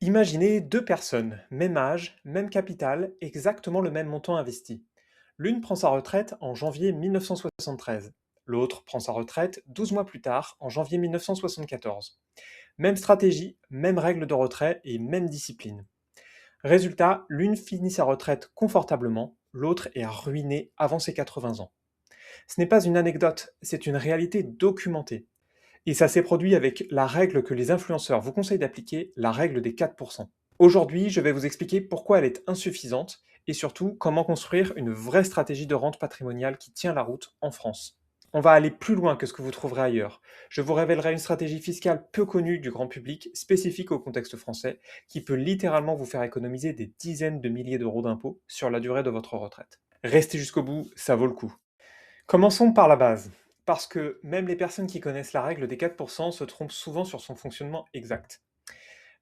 Imaginez deux personnes, même âge, même capital, exactement le même montant investi. L'une prend sa retraite en janvier 1973. L'autre prend sa retraite 12 mois plus tard, en janvier 1974. Même stratégie, même règles de retrait et même discipline. Résultat, l'une finit sa retraite confortablement, l'autre est ruinée avant ses 80 ans. Ce n'est pas une anecdote, c'est une réalité documentée. Et ça s'est produit avec la règle que les influenceurs vous conseillent d'appliquer, la règle des 4%. Aujourd'hui, je vais vous expliquer pourquoi elle est insuffisante et surtout comment construire une vraie stratégie de rente patrimoniale qui tient la route en France. On va aller plus loin que ce que vous trouverez ailleurs. Je vous révélerai une stratégie fiscale peu connue du grand public, spécifique au contexte français, qui peut littéralement vous faire économiser des dizaines de milliers d'euros d'impôts sur la durée de votre retraite. Restez jusqu'au bout, ça vaut le coup. Commençons par la base, parce que même les personnes qui connaissent la règle des 4% se trompent souvent sur son fonctionnement exact.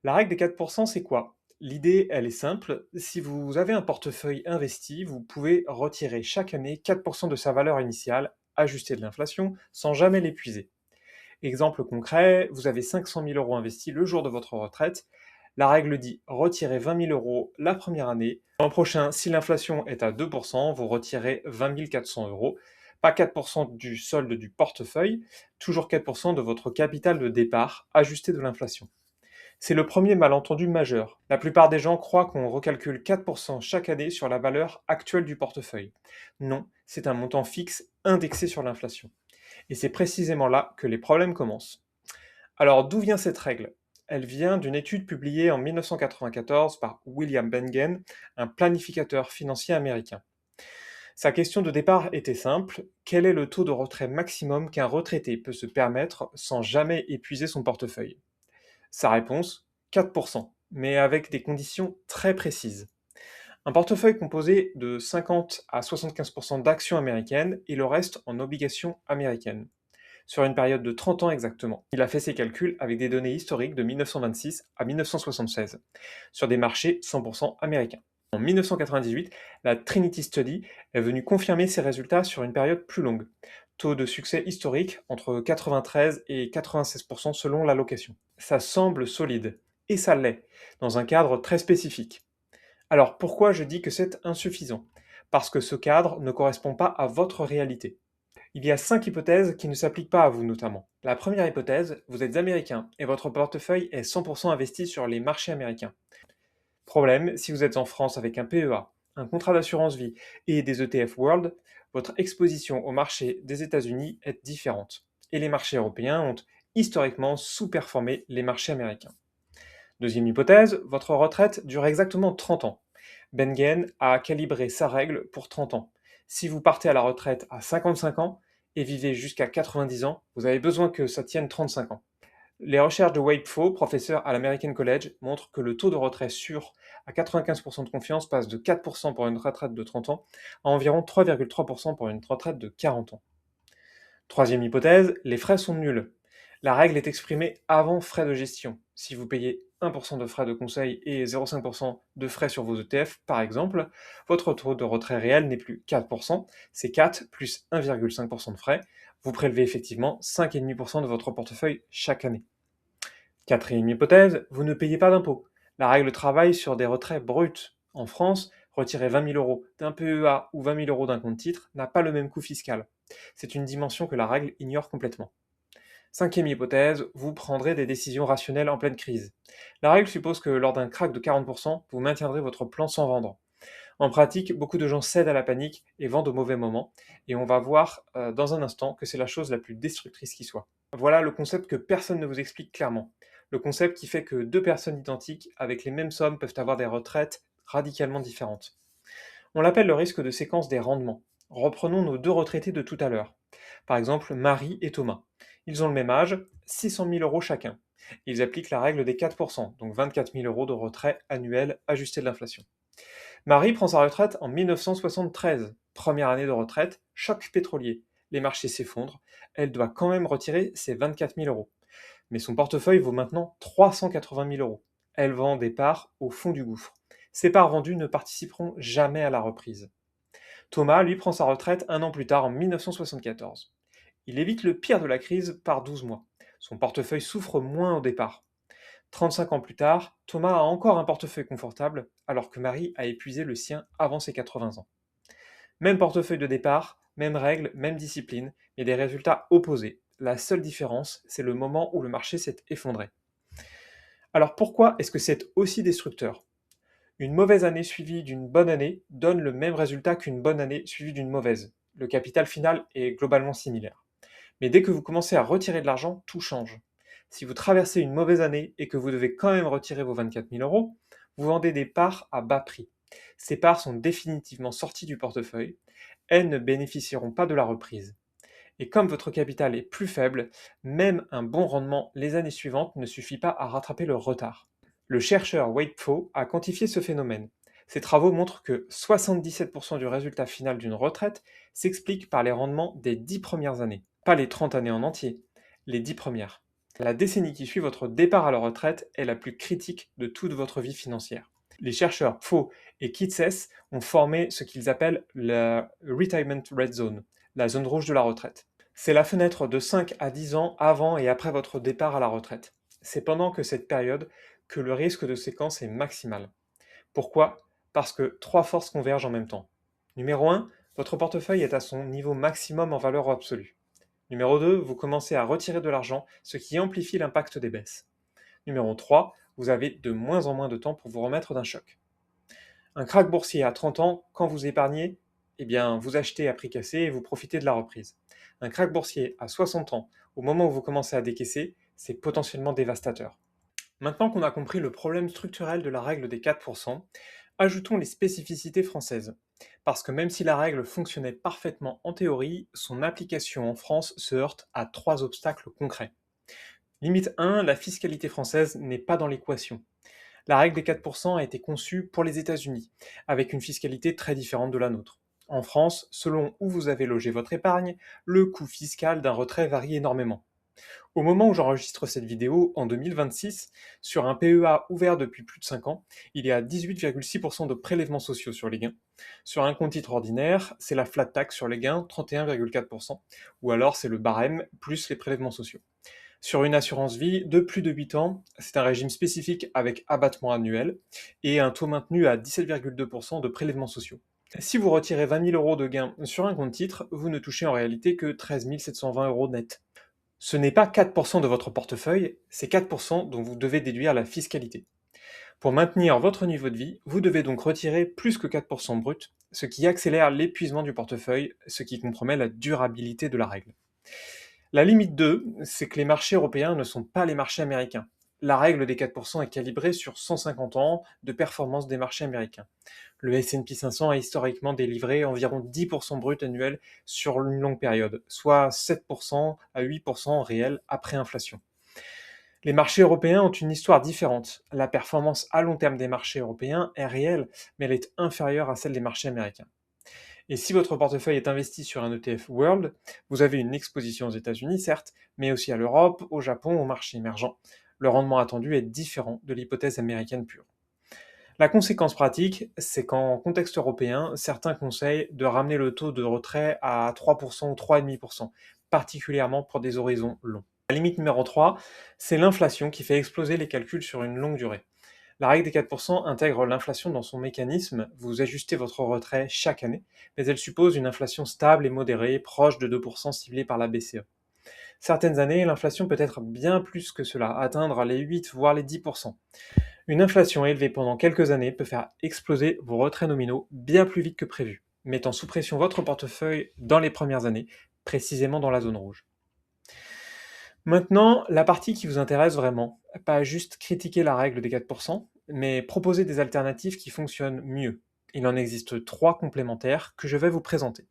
La règle des 4%, c'est quoi? L'idée, elle est simple. Si vous avez un portefeuille investi, vous pouvez retirer chaque année 4% de sa valeur initiale, ajustée de l'inflation, sans jamais l'épuiser. Exemple concret, vous avez 500 000 euros investis le jour de votre retraite. La règle dit retirez 20 000 euros la première année. L'an prochain, si l'inflation est à 2%, vous retirez 20 400 euros. Pas 4% du solde du portefeuille, toujours 4% de votre capital de départ, ajusté de l'inflation. C'est le premier malentendu majeur. La plupart des gens croient qu'on recalcule 4% chaque année sur la valeur actuelle du portefeuille. Non, c'est un montant fixe indexé sur l'inflation. Et c'est précisément là que les problèmes commencent. Alors d'où vient cette règle? Elle vient d'une étude publiée en 1994 par William Bengen, un planificateur financier américain. Sa question de départ était simple: quel est le taux de retrait maximum qu'un retraité peut se permettre sans jamais épuiser son portefeuille? Sa réponse: 4%, mais avec des conditions très précises. Un portefeuille composé de 50 à 75% d'actions américaines et le reste en obligations américaines, sur une période de 30 ans exactement. Il a fait ses calculs avec des données historiques de 1926 à 1976, sur des marchés 100% américains. En 1998, la Trinity Study est venue confirmer ces résultats sur une période plus longue. Taux de succès historique entre 93 et 96% selon l'allocation. Ça semble solide, et ça l'est, dans un cadre très spécifique. Alors pourquoi je dis que c'est insuffisant? Parce que ce cadre ne correspond pas à votre réalité. Il y a 5 hypothèses qui ne s'appliquent pas à vous notamment. La première hypothèse, vous êtes américain et votre portefeuille est 100% investi sur les marchés américains. Problème, si vous êtes en France avec un PEA, un contrat d'assurance vie et des ETF World, votre exposition au marché des États-Unis est différente. Et les marchés européens ont historiquement sous-performé les marchés américains. Deuxième hypothèse, votre retraite dure exactement 30 ans. Bengen a calibré sa règle pour 30 ans. Si vous partez à la retraite à 55 ans et vivez jusqu'à 90 ans, vous avez besoin que ça tienne 35 ans. Les recherches de Wade Pfau, professeur à l'American College, montrent que le taux de retrait sûr à 95% de confiance passe de 4% pour une retraite de 30 ans à environ 3,3% pour une retraite de 40 ans. Troisième hypothèse, les frais sont nuls. La règle est exprimée avant frais de gestion. Si vous payez 1% de frais de conseil et 0,5% de frais sur vos ETF, par exemple, votre taux de retrait réel n'est plus 4%, c'est 4 plus 1,5% de frais. Vous prélevez effectivement 5,5% de votre portefeuille chaque année. Quatrième hypothèse, vous ne payez pas d'impôt. La règle travaille sur des retraits bruts. En France, retirer 20 000 euros d'un PEA ou 20 000 euros d'un compte titre n'a pas le même coût fiscal. C'est une dimension que la règle ignore complètement. Cinquième hypothèse, vous prendrez des décisions rationnelles en pleine crise. La règle suppose que lors d'un crack de 40%, vous maintiendrez votre plan sans vendre. En pratique, beaucoup de gens cèdent à la panique et vendent au mauvais moment, et on va voir dans un instant que c'est la chose la plus destructrice qui soit. Voilà le concept que personne ne vous explique clairement. Le concept qui fait que deux personnes identiques avec les mêmes sommes peuvent avoir des retraites radicalement différentes. On l'appelle le risque de séquence des rendements. Reprenons nos deux retraités de tout à l'heure. Par exemple, Marie et Thomas. Ils ont le même âge, 600 000 euros chacun. Ils appliquent la règle des 4%, donc 24 000 euros de retrait annuel ajusté de l'inflation. Marie prend sa retraite en 1973. Première année de retraite, choc pétrolier. Les marchés s'effondrent. Elle doit quand même retirer ses 24 000 euros. Mais son portefeuille vaut maintenant 380 000 euros. Elle vend des parts au fond du gouffre. Ces parts vendues ne participeront jamais à la reprise. Thomas, lui, prend sa retraite un an plus tard, en 1974. Il évite le pire de la crise par 12 mois. Son portefeuille souffre moins au départ. 35 ans plus tard, Thomas a encore un portefeuille confortable, alors que Marie a épuisé le sien avant ses 80 ans. Même portefeuille de départ, même règles, même discipline, mais des résultats opposés. La seule différence, c'est le moment où le marché s'est effondré. Alors pourquoi est-ce que c'est aussi destructeur? Une mauvaise année suivie d'une bonne année donne le même résultat qu'une bonne année suivie d'une mauvaise. Le capital final est globalement similaire. Mais dès que vous commencez à retirer de l'argent, tout change. Si vous traversez une mauvaise année et que vous devez quand même retirer vos 24 000 euros, vous vendez des parts à bas prix. Ces parts sont définitivement sorties du portefeuille. Elles ne bénéficieront pas de la reprise. Et comme votre capital est plus faible, même un bon rendement les années suivantes ne suffit pas à rattraper le retard. Le chercheur Wade Pfau a quantifié ce phénomène. Ses travaux montrent que 77% du résultat final d'une retraite s'explique par les rendements des 10 premières années. Pas les 30 années en entier, les 10 premières. La décennie qui suit votre départ à la retraite est la plus critique de toute votre vie financière. Les chercheurs Pfau et Kitces ont formé ce qu'ils appellent la Retirement Red Zone, la zone rouge de la retraite. C'est la fenêtre de 5 à 10 ans avant et après votre départ à la retraite. C'est pendant que cette période que le risque de séquence est maximal. Pourquoi? Parce que trois forces convergent en même temps. Numéro 1, votre portefeuille est à son niveau maximum en valeur absolue. Numéro 2, vous commencez à retirer de l'argent, ce qui amplifie l'impact des baisses. Numéro 3, vous avez de moins en moins de temps pour vous remettre d'un choc. Un krach boursier à 30 ans, quand vous épargnez, eh bien, vous achetez à prix cassé et vous profitez de la reprise. Un krach boursier à 60 ans, au moment où vous commencez à décaisser, c'est potentiellement dévastateur. Maintenant qu'on a compris le problème structurel de la règle des 4%, ajoutons les spécificités françaises. Parce que même si la règle fonctionnait parfaitement en théorie, son application en France se heurte à trois obstacles concrets. Limite 1, la fiscalité française n'est pas dans l'équation. La règle des 4% a été conçue pour les États-Unis, avec une fiscalité très différente de la nôtre. En France, selon où vous avez logé votre épargne, le coût fiscal d'un retrait varie énormément. Au moment où j'enregistre cette vidéo, en 2026, sur un PEA ouvert depuis plus de 5 ans, il y a 18,6% de prélèvements sociaux sur les gains. Sur un compte titre ordinaire, c'est la flat tax sur les gains, 31,4%, ou alors c'est le barème plus les prélèvements sociaux. Sur une assurance vie de plus de 8 ans, c'est un régime spécifique avec abattement annuel et un taux maintenu à 17,2% de prélèvements sociaux. Si vous retirez 20 000 euros de gains sur un compte titre, vous ne touchez en réalité que 13 720 euros net. Ce n'est pas 4% de votre portefeuille, c'est 4% dont vous devez déduire la fiscalité. Pour maintenir votre niveau de vie, vous devez donc retirer plus que 4% brut, ce qui accélère l'épuisement du portefeuille, ce qui compromet la durabilité de la règle. La limite 2, c'est que les marchés européens ne sont pas les marchés américains. La règle des 4% est calibrée sur 150 ans de performance des marchés américains. Le S&P 500 a historiquement délivré environ 10% brut annuel sur une longue période, soit 7% à 8% réel après inflation. Les marchés européens ont une histoire différente. La performance à long terme des marchés européens est réelle, mais elle est inférieure à celle des marchés américains. Et si votre portefeuille est investi sur un ETF World, vous avez une exposition aux États-Unis, certes, mais aussi à l'Europe, au Japon, aux marchés émergents. Le rendement attendu est différent de l'hypothèse américaine pure. La conséquence pratique, c'est qu'en contexte européen, certains conseillent de ramener le taux de retrait à 3% ou 3,5%, particulièrement pour des horizons longs. La limite numéro 3, c'est l'inflation qui fait exploser les calculs sur une longue durée. La règle des 4% intègre l'inflation dans son mécanisme, vous ajustez votre retrait chaque année, mais elle suppose une inflation stable et modérée, proche de 2% ciblée par la BCE. Certaines années, l'inflation peut être bien plus que cela, atteindre les 8 voire les 10%. Une inflation élevée pendant quelques années peut faire exploser vos retraits nominaux bien plus vite que prévu, mettant sous pression votre portefeuille dans les premières années, précisément dans la zone rouge. Maintenant, la partie qui vous intéresse vraiment, pas juste critiquer la règle des 4%, mais proposer des alternatives qui fonctionnent mieux. Il en existe 3 complémentaires que je vais vous présenter.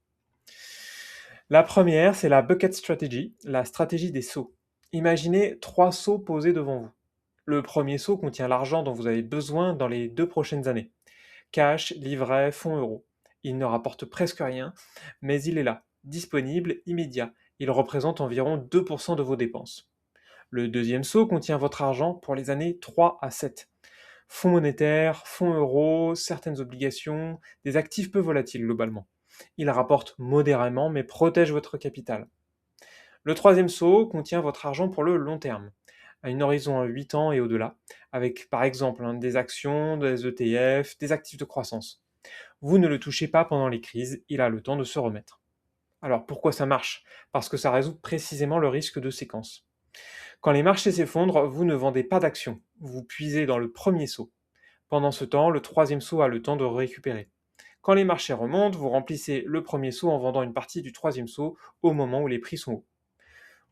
La première, c'est la bucket strategy, la stratégie des seaux. Imaginez 3 seaux posés devant vous. Le premier seau contient l'argent dont vous avez besoin dans les 2 prochaines années. Cash, livret, fonds euros. Il ne rapporte presque rien, mais il est là, disponible, immédiat. Il représente environ 2% de vos dépenses. Le deuxième seau contient votre argent pour les années 3 à 7. Fonds monétaires, fonds euros, certaines obligations, des actifs peu volatiles globalement. Il rapporte modérément mais protège votre capital. Le troisième seau contient votre argent pour le long terme. à une horizon à 8 ans et au-delà, avec par exemple des actions, des ETF, des actifs de croissance. Vous ne le touchez pas pendant les crises, il a le temps de se remettre. Alors pourquoi ça marche? Parce que ça résout précisément le risque de séquence. Quand les marchés s'effondrent, vous ne vendez pas d'actions, vous puisez dans le premier saut. Pendant ce temps, le troisième saut a le temps de récupérer. Quand les marchés remontent, vous remplissez le premier saut en vendant une partie du troisième saut au moment où les prix sont hauts.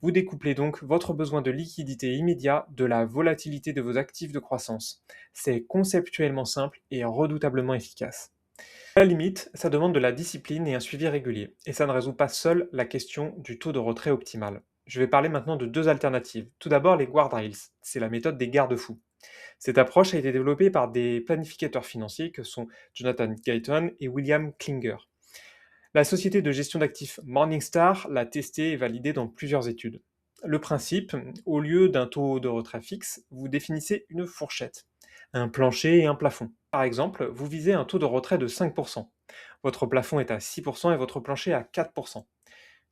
Vous découplez donc votre besoin de liquidité immédiat de la volatilité de vos actifs de croissance. C'est conceptuellement simple et redoutablement efficace. À la limite, ça demande de la discipline et un suivi régulier, et ça ne résout pas seul la question du taux de retrait optimal. Je vais parler maintenant de deux alternatives. Tout d'abord, les guardrails, c'est la méthode des garde-fous. Cette approche a été développée par des planificateurs financiers que sont Jonathan Guyton et William Klinger. La société de gestion d'actifs Morningstar l'a testée et validée dans plusieurs études. Le principe, au lieu d'un taux de retrait fixe, vous définissez une fourchette, un plancher et un plafond. Par exemple, vous visez un taux de retrait de 5%. Votre plafond est à 6% et votre plancher à 4%.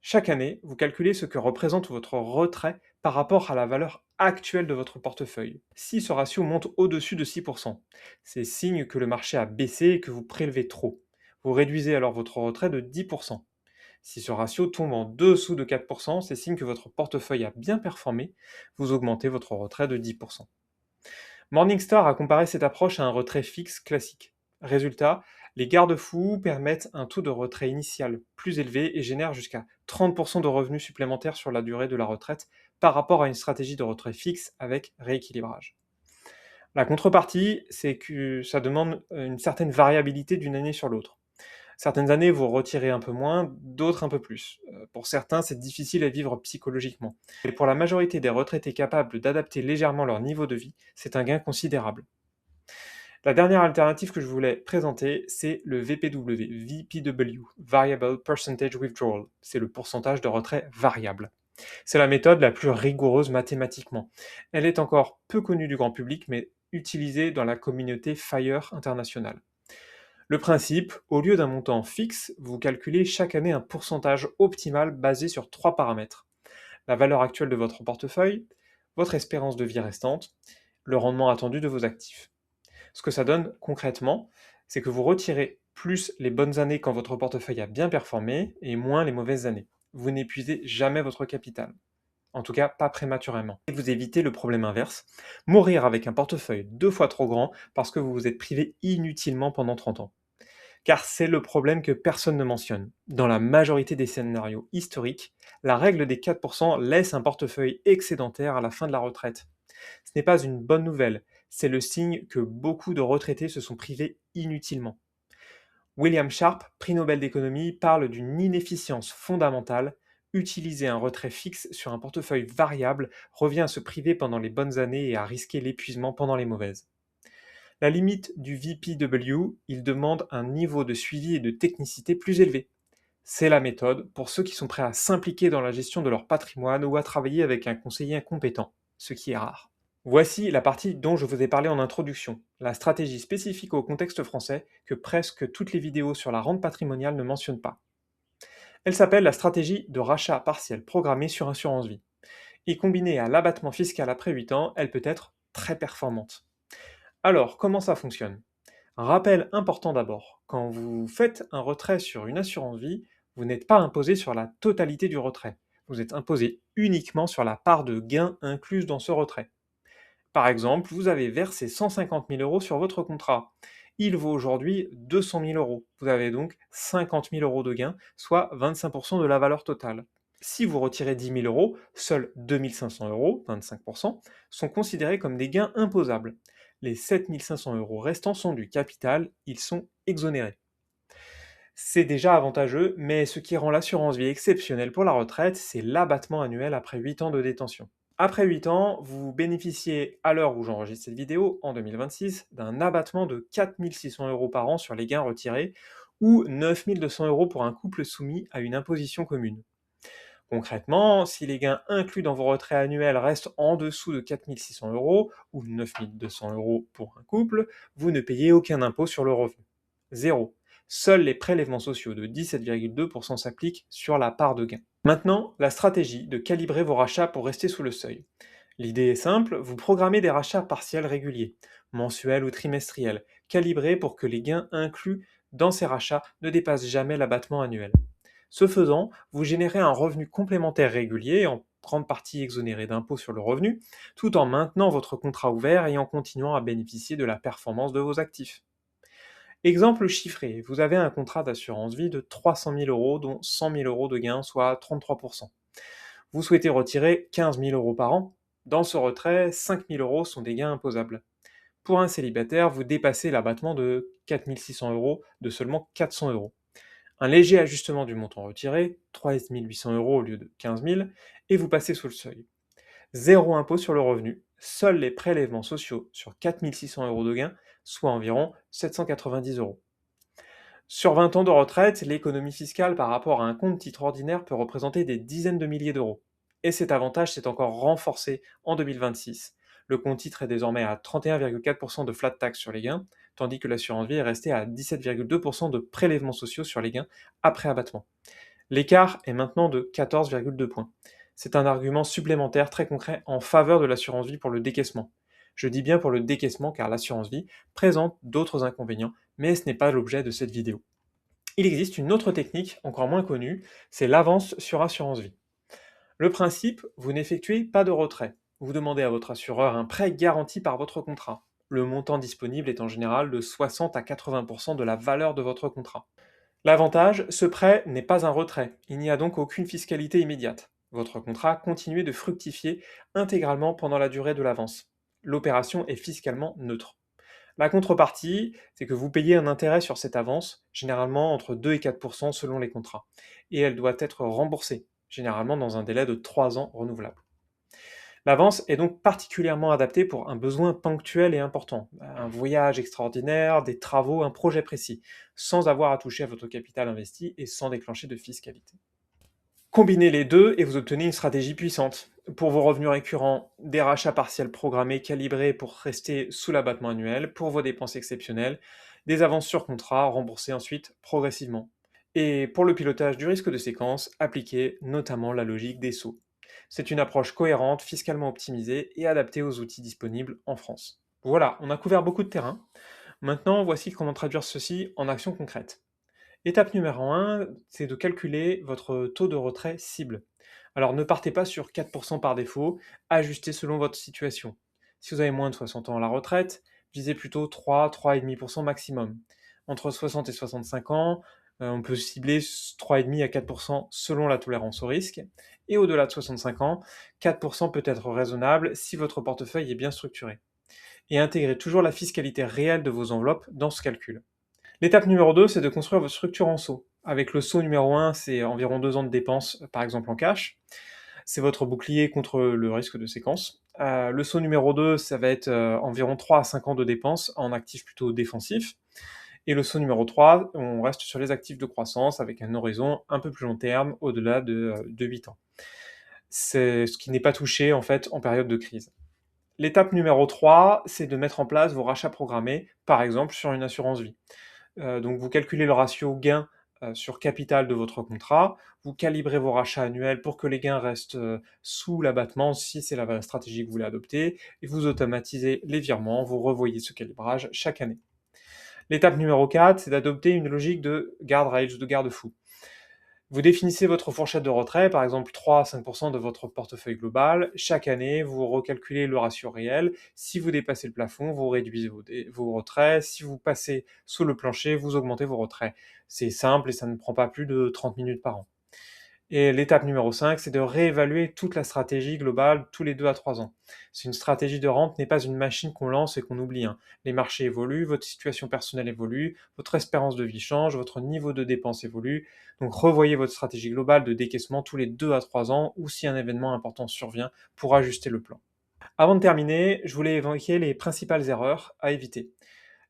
Chaque année, vous calculez ce que représente votre retrait par rapport à la valeur actuelle de votre portefeuille. Si ce ratio monte au-dessus de 6%, c'est signe que le marché a baissé et que vous prélevez trop. Vous réduisez alors votre retrait de 10%. Si ce ratio tombe en dessous de 4%, c'est signe que votre portefeuille a bien performé, vous augmentez votre retrait de 10%. Morningstar a comparé cette approche à un retrait fixe classique. Résultat, les garde-fous permettent un taux de retrait initial plus élevé et génèrent jusqu'à 30% de revenus supplémentaires sur la durée de la retraite par rapport à une stratégie de retrait fixe avec rééquilibrage. La contrepartie, c'est que ça demande une certaine variabilité d'une année sur l'autre. Certaines années, vous retirez un peu moins, d'autres un peu plus. Pour certains, c'est difficile à vivre psychologiquement. Et pour la majorité des retraités capables d'adapter légèrement leur niveau de vie, c'est un gain considérable. La dernière alternative que je voulais présenter, c'est le VPW, Variable Percentage Withdrawal. C'est le pourcentage de retrait variable. C'est la méthode la plus rigoureuse mathématiquement. Elle est encore peu connue du grand public, mais utilisée dans la communauté FIRE internationale. Le principe, au lieu d'un montant fixe, vous calculez chaque année un pourcentage optimal basé sur trois paramètres. La valeur actuelle de votre portefeuille, votre espérance de vie restante, le rendement attendu de vos actifs. Ce que ça donne concrètement, c'est que vous retirez plus les bonnes années quand votre portefeuille a bien performé et moins les mauvaises années. Vous n'épuisez jamais votre capital. En tout cas, pas prématurément. Et vous évitez le problème inverse, mourir avec un portefeuille 2 fois trop grand parce que vous vous êtes privé inutilement pendant 30 ans. Car c'est le problème que personne ne mentionne. Dans la majorité des scénarios historiques, la règle des 4% laisse un portefeuille excédentaire à la fin de la retraite. Ce n'est pas une bonne nouvelle, c'est le signe que beaucoup de retraités se sont privés inutilement. William Sharpe, prix Nobel d'économie, parle d'une inefficience fondamentale. Utiliser un retrait fixe sur un portefeuille variable revient à se priver pendant les bonnes années et à risquer l'épuisement pendant les mauvaises. La limite du VPW, il demande un niveau de suivi et de technicité plus élevé. C'est la méthode pour ceux qui sont prêts à s'impliquer dans la gestion de leur patrimoine ou à travailler avec un conseiller incompétent, ce qui est rare. Voici la partie dont je vous ai parlé en introduction, la stratégie spécifique au contexte français que presque toutes les vidéos sur la rente patrimoniale ne mentionnent pas. Elle s'appelle la stratégie de rachat partiel programmé sur assurance vie. Et combinée à l'abattement fiscal après 8 ans, elle peut être très performante. Alors, comment ça fonctionne? Un rappel important d'abord, quand vous faites un retrait sur une assurance vie, vous n'êtes pas imposé sur la totalité du retrait. Vous êtes imposé uniquement sur la part de gain incluse dans ce retrait. Par exemple, vous avez versé 150 000 euros sur votre contrat. Il vaut aujourd'hui 200 000 euros. Vous avez donc 50 000 euros de gain, soit 25% de la valeur totale. Si vous retirez 10 000 euros, seuls 2 500 euros, 25%, sont considérés comme des gains imposables. Les 7 500 euros restants sont du capital, ils sont exonérés. C'est déjà avantageux, mais ce qui rend l'assurance vie exceptionnelle pour la retraite, c'est l'abattement annuel après 8 ans de détention. Après 8 ans, vous bénéficiez, à l'heure où j'enregistre cette vidéo, en 2026, d'un abattement de 4 600 euros par an sur les gains retirés ou 9 200 euros pour un couple soumis à une imposition commune. Concrètement, si les gains inclus dans vos retraits annuels restent en dessous de 4 600 euros ou 9 200 euros pour un couple, vous ne payez aucun impôt sur le revenu. Zéro. Seuls les prélèvements sociaux de 17,2% s'appliquent sur la part de gain. Maintenant, la stratégie de calibrer vos rachats pour rester sous le seuil. L'idée est simple, vous programmez des rachats partiels réguliers, mensuels ou trimestriels, calibrés pour que les gains inclus dans ces rachats ne dépassent jamais l'abattement annuel. Ce faisant, vous générez un revenu complémentaire régulier, en grande partie exonéré d'impôts sur le revenu, tout en maintenant votre contrat ouvert et en continuant à bénéficier de la performance de vos actifs. Exemple chiffré, vous avez un contrat d'assurance vie de 300 000 euros, dont 100 000 euros de gains, soit 33%. Vous souhaitez retirer 15 000 euros par an. Dans ce retrait, 5 000 euros sont des gains imposables. Pour un célibataire, vous dépassez l'abattement de 4 600 euros de seulement 400 euros. Un léger ajustement du montant retiré, 3 800 euros au lieu de 15 000, et vous passez sous le seuil. Zéro impôt sur le revenu, seuls les prélèvements sociaux sur 4 600 euros de gains, soit environ 790 euros. Sur 20 ans de retraite, l'économie fiscale par rapport à un compte titre ordinaire peut représenter des dizaines de milliers d'euros. Et cet avantage s'est encore renforcé en 2026. Le compte titre est désormais à 31,4% de flat tax sur les gains, tandis que l'assurance vie est restée à 17,2% de prélèvements sociaux sur les gains après abattement. L'écart est maintenant de 14,2 points. C'est un argument supplémentaire très concret en faveur de l'assurance vie pour le décaissement. Je dis bien pour le décaissement car l'assurance vie présente d'autres inconvénients, mais ce n'est pas l'objet de cette vidéo. Il existe une autre technique encore moins connue, c'est l'avance sur assurance vie. Le principe, vous n'effectuez pas de retrait. Vous demandez à votre assureur un prêt garanti par votre contrat. Le montant disponible est en général de 60 à 80% de la valeur de votre contrat. L'avantage, ce prêt n'est pas un retrait, il n'y a donc aucune fiscalité immédiate. Votre contrat continue de fructifier intégralement pendant la durée de l'avance. L'opération est fiscalement neutre. La contrepartie, c'est que vous payez un intérêt sur cette avance, généralement entre 2 et 4% selon les contrats, et elle doit être remboursée, généralement dans un délai de 3 ans renouvelable. L'avance est donc particulièrement adaptée pour un besoin ponctuel et important, un voyage extraordinaire, des travaux, un projet précis, sans avoir à toucher à votre capital investi et sans déclencher de fiscalité. Combinez les deux et vous obtenez une stratégie puissante. Pour vos revenus récurrents, des rachats partiels programmés calibrés pour rester sous l'abattement annuel, pour vos dépenses exceptionnelles, des avances sur contrat remboursées ensuite progressivement. Et pour le pilotage du risque de séquence, appliquez notamment la logique des sauts. C'est une approche cohérente, fiscalement optimisée et adaptée aux outils disponibles en France. Voilà, on a couvert beaucoup de terrain. Maintenant, voici comment traduire ceci en actions concrètes. Étape numéro 1, c'est de calculer votre taux de retrait cible. Alors ne partez pas sur 4% par défaut, ajustez selon votre situation. Si vous avez moins de 60 ans à la retraite, visez plutôt 3, 3,5% maximum. Entre 60 et 65 ans, on peut cibler 3,5 à 4% selon la tolérance au risque. Et au-delà de 65 ans, 4% peut être raisonnable si votre portefeuille est bien structuré. Et intégrez toujours la fiscalité réelle de vos enveloppes dans ce calcul. L'étape numéro 2, c'est de construire votre structure en saut. Avec le saut numéro 1, c'est environ 2 ans de dépenses, par exemple en cash. C'est votre bouclier contre le risque de séquence. Le saut numéro 2, ça va être environ 3 à 5 ans de dépenses en actifs plutôt défensifs. Et le saut numéro 3, on reste sur les actifs de croissance avec un horizon un peu plus long terme, au-delà de 8 ans. C'est ce qui n'est pas touché en fait en période de crise. L'étape numéro 3, c'est de mettre en place vos rachats programmés, par exemple sur une assurance vie. Donc vous calculez le ratio gain sur capital de votre contrat, vous calibrez vos rachats annuels pour que les gains restent sous l'abattement si c'est la stratégie que vous voulez adopter, et vous automatisez les virements, vous revoyez ce calibrage chaque année. L'étape numéro 4, c'est d'adopter une logique de guardrails, de garde-fou. Vous définissez votre fourchette de retrait, par exemple 3 à 5% de votre portefeuille global. Chaque année, vous recalculez le ratio réel. Si vous dépassez le plafond, vous réduisez vos retraits. Si vous passez sous le plancher, vous augmentez vos retraits. C'est simple et ça ne prend pas plus de 30 minutes par an. Et l'étape numéro 5, c'est de réévaluer toute la stratégie globale tous les 2 à 3 ans. C'est une stratégie de rente n'est pas une machine qu'on lance et qu'on oublie. Les marchés évoluent, votre situation personnelle évolue, votre espérance de vie change, votre niveau de dépense évolue. Donc revoyez votre stratégie globale de décaissement tous les 2 à 3 ans ou si un événement important survient pour ajuster le plan. Avant de terminer, je voulais évoquer les principales erreurs à éviter.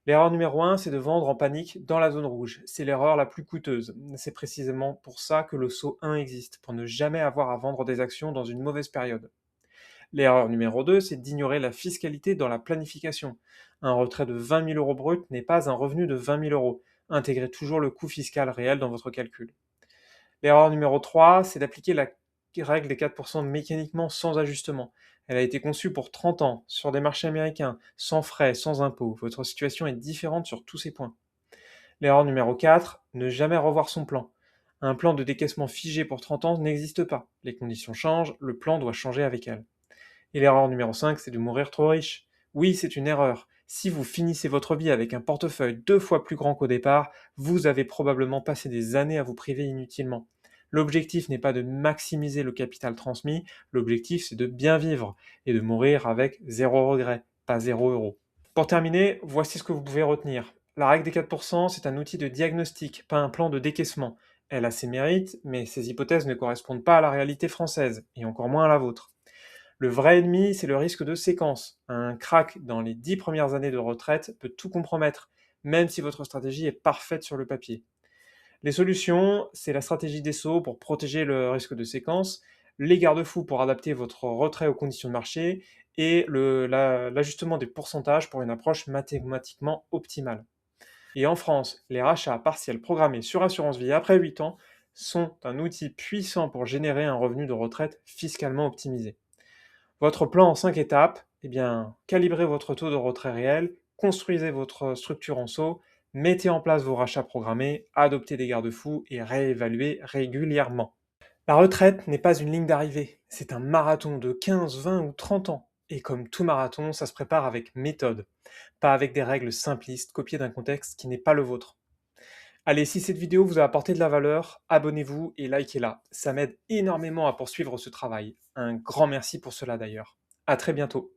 L'erreur numéro 1, c'est de vendre en panique dans la zone rouge. C'est l'erreur la plus coûteuse. C'est précisément pour ça que le saut 1 existe, pour ne jamais avoir à vendre des actions dans une mauvaise période. L'erreur numéro 2, c'est d'ignorer la fiscalité dans la planification. Un retrait de 20 000 euros brut n'est pas un revenu de 20 000 euros. Intégrez toujours le coût fiscal réel dans votre calcul. L'erreur numéro 3, c'est d'appliquer la règle des 4% mécaniquement sans ajustement. Elle a été conçue pour 30 ans, sur des marchés américains, sans frais, sans impôts. Votre situation est différente sur tous ces points. L'erreur numéro 4, ne jamais revoir son plan. Un plan de décaissement figé pour 30 ans n'existe pas. Les conditions changent, le plan doit changer avec elles. Et l'erreur numéro 5, c'est de mourir trop riche. Oui, c'est une erreur. Si vous finissez votre vie avec un portefeuille 2 fois plus grand qu'au départ, vous avez probablement passé des années à vous priver inutilement. L'objectif n'est pas de maximiser le capital transmis, l'objectif c'est de bien vivre et de mourir avec 0 regret, pas 0 €. Pour terminer, voici ce que vous pouvez retenir. La règle des 4%, c'est un outil de diagnostic, pas un plan de décaissement. Elle a ses mérites, mais ses hypothèses ne correspondent pas à la réalité française, et encore moins à la vôtre. Le vrai ennemi, c'est le risque de séquence. Un crack dans les 10 premières années de retraite peut tout compromettre, même si votre stratégie est parfaite sur le papier. Les solutions, c'est la stratégie des sauts pour protéger le risque de séquence, les garde-fous pour adapter votre retrait aux conditions de marché et l'ajustement des pourcentages pour une approche mathématiquement optimale. Et en France, les rachats partiels programmés sur assurance vie après 8 ans sont un outil puissant pour générer un revenu de retraite fiscalement optimisé. Votre plan en 5 étapes, eh bien, calibrez votre taux de retrait réel, construisez votre structure en saut, mettez en place vos rachats programmés, adoptez des garde-fous et réévaluez régulièrement. La retraite n'est pas une ligne d'arrivée, c'est un marathon de 15, 20 ou 30 ans. Et comme tout marathon, ça se prépare avec méthode, pas avec des règles simplistes copiées d'un contexte qui n'est pas le vôtre. Allez, si cette vidéo vous a apporté de la valeur, abonnez-vous et likez-la. Ça m'aide énormément à poursuivre ce travail. Un grand merci pour cela d'ailleurs. À très bientôt.